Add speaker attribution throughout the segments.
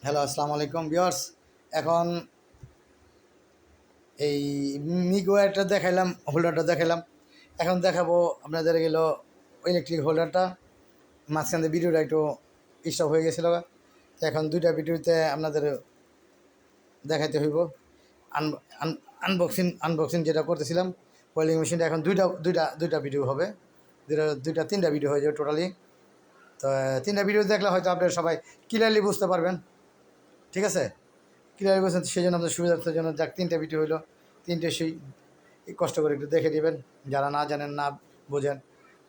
Speaker 1: Hello, আসসালামু আলাইকুম viewers. এখন এই মিগওয়্যারটা দেখাইলাম, হোল্ডারটা দেখাইলাম। এখন দেখাবো আপনাদের গেল ইলেকট্রিক হোল্ডারটা। মাঝখান দিয়ে ভিডিওটা একটু স্টপ হয়ে গেছিলো, তো এখন দুইটা ভিডিওতে আপনাদের দেখাইতে হইব। আনবক্সিং যেটা করতেছিলাম ওয়েল্ডিং মেশিনটা, এখন দুইটা ভিডিও হবে, তিনটা ভিডিও হয়ে যাবে টোটালি। তো তিনটা ভিডিও দেখলে হয়তো আপনারা সবাই ক্লিয়ারলি বুঝতে পারবেন, ঠিক আছে? ক্লিয়ার করছেন, সেই জন্য আপনাদের সুবিধার্থের জন্য যাক তিনটে ভিডিও হইলো, তিনটে সেই কষ্ট করে একটু দেখে দেবেন। যারা না জানেন, না বোঝেন,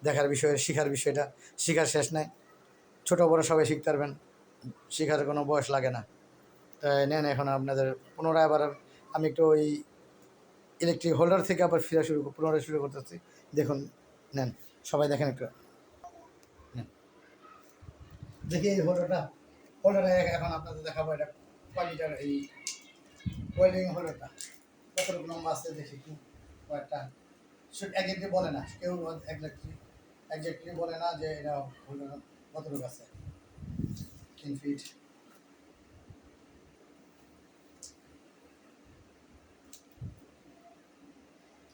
Speaker 1: দেখার বিষয়ে শেখার বিষয়টা, শেখার শেষ নাই। ছোটো বড়ো সবাই শিখতে পারবেন, শেখার কোনো বয়স লাগে না। তাই নেন, এখন আপনাদের পুনরায় আবার আমি একটু ওই ইলেকট্রিক হোল্ডার থেকে আবার পুনরায় শুরু করতেছি। দেখুন, নেন সবাই দেখেন একটু, নেন দেখি এই হোল্ডারে এখন আপনাদের দেখাবো এটা কোয়ালিটার এই ওয়েল্ডিং হোল্ডারটা কতটুকু লম্বা আছে দেখি একটু। কয়েকটা একজ্যাক্টলি বলে না কেউ, একজ্যাক্টলি বলে না যে এটা হোল্ডার কতটুকু আছে। 3 feet,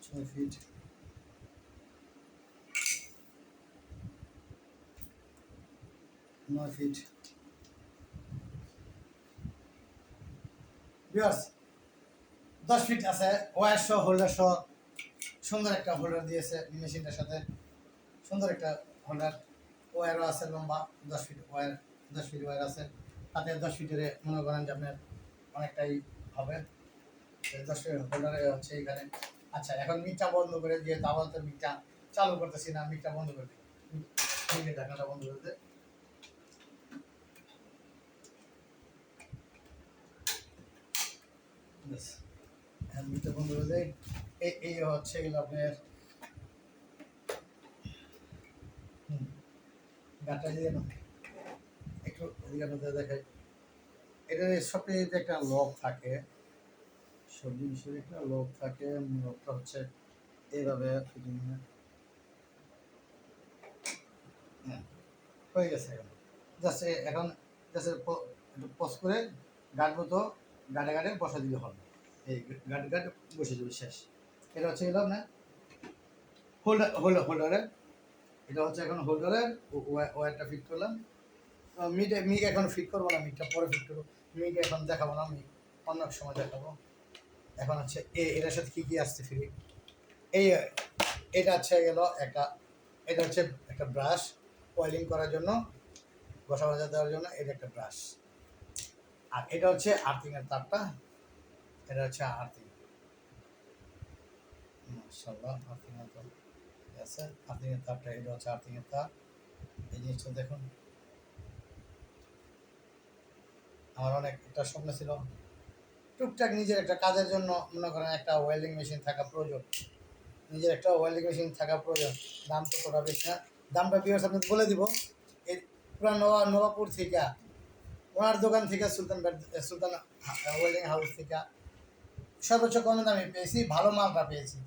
Speaker 1: 6 feet, 9 feet. Viewers, 10 feet আছে ওয়্যার সহ, হোল্ডার সহ। সুন্দর একটা হোল্ডার দিয়েছে মেশিনটার সাথে, সুন্দর একটা হোল্ডার। ওয়্যারও আছে লম্বা, 10 ফিট ওয়্যার, 10 ফিট ওয়্যার আছে। তাতে 10 ফিটের মনে করেন যে আপনার অনেকটাই হবে। 10 ফিট হোল্ডারে হচ্ছে এখানে। আচ্ছা, এখন মিটটা বন্ধ করে দিয়ে, তাহলে মিটটা চালু করতেছি না, মিটটা বন্ধ করে দিই, মিটের ঢাকনাটা বন্ধ করে দিই। মিটটা বন্ধ করে দেয়। এই হচ্ছে এগুলো আপনার গাটা দিয়ে একটু এদিকে আপনাদের দেখাই। এটা সবচেয়ে যে একটা লক থাকে, সব জিনিসের একটা লক থাকে। লকটা হচ্ছে এইভাবে ফিটিং হয়ে গেছে। এখন জাস্ট একটু পজ করে গাঁট মতো গাঁটে গাঁটে বসা দিলে হবে। এই গাঁট বসে যাবে, শেষ। এটা হচ্ছে এলো না হোল্ডারের, এটা হচ্ছে এখন হোল্ডারের ওয়্যারটা ফিট করলাম। মিগ এখন ফিট করবো না, মিগটা পরে ফিট করবো। মিগ এখন দেখাবো না, মিগ অন্য এক সময় দেখাবো। এখন হচ্ছে এটার সাথে কী কী আসছে ফ্রি। এই এটা হচ্ছে গেল একটা, এটা হচ্ছে একটা ব্রাশ অয়েলিং করার জন্য, ঘষা মাজা দেওয়ার জন্য। এটা একটা ব্রাশ। আর এটা হচ্ছে আর্থিংয়ের তারটা, এটা হচ্ছে আর্থিং। মাশাআল্লাহ, আর্থিংয়ের তার আছে, আর্থিংয়ের তারটা, এটা হচ্ছে আর্থিংয়ের তার। এই জিনিসটা দেখুন, আমার অনেক একটা স্বপ্ন ছিল টুকটাক নিজের একটা কাজের জন্য, মনে করেন একটা ওয়েল্ডিং মেশিন থাকা প্রয়োজন, নিজের একটা ওয়েল্ডিং মেশিন থাকা প্রয়োজন। দাম তো তোটা বেশি না, দামটা ভিউয়ার্স আপনাকে বলে দিব। এই পুরা নবাবপুর থেকে, ওনার দোকান থেকে, সুলতান ওয়েল্ডিং হাউস থেকে সর্বোচ্চ কম দামে পেয়েছি, ভালো মালটা পেয়েছি।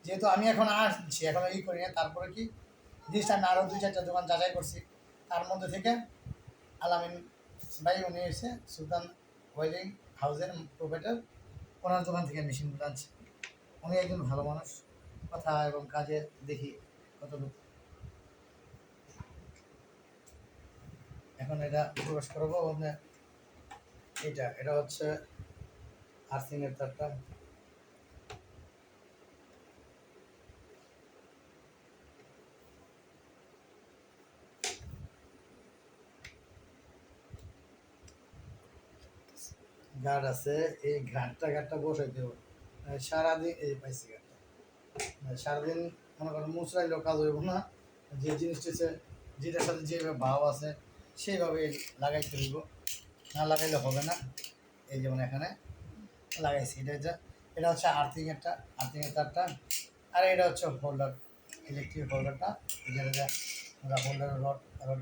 Speaker 1: যেহেতু আমি এখন আসছি, এখন করি না, তারপরে কি জিনিসটা আমি আরও 2-4টা দোকান যাচাই করছি, তার মধ্যে থেকে আলামিন ভাই, উনি এসে সুলতান ওয়েল্ডিং হাউসের প্রোভাইডার, ওনার দোকান থেকে মেশিনগুলো আনছে। উনি একজন ভালো মানুষ, কথা এবং কাজে দেখি কতটুকু। এখন এটা প্রবেশ করবো আপনার, এটা হচ্ছে আর্থিংয়ের তারটা। গার্ড আছে, এই গার্ডটা বসাইতে হবে সারাদিন। এই পাইছি গার্ডটা, সারাদিন মনে করেন মুচড়াইলেও কাজ হইব না। যে জিনিসটা যেটার সাথে যেভাবে ভাব আছে সেইভাবে লাগাইতে হইব, না লাগাইলে হবে না। এই যেমন এখানে লাগাইছি, এটা হচ্ছে আর্থিংয়ের তারটা। আর এটা হচ্ছে হোল্ডার, ইলেকট্রিক হোল্ডারটা, যেটা হোল্ডার রড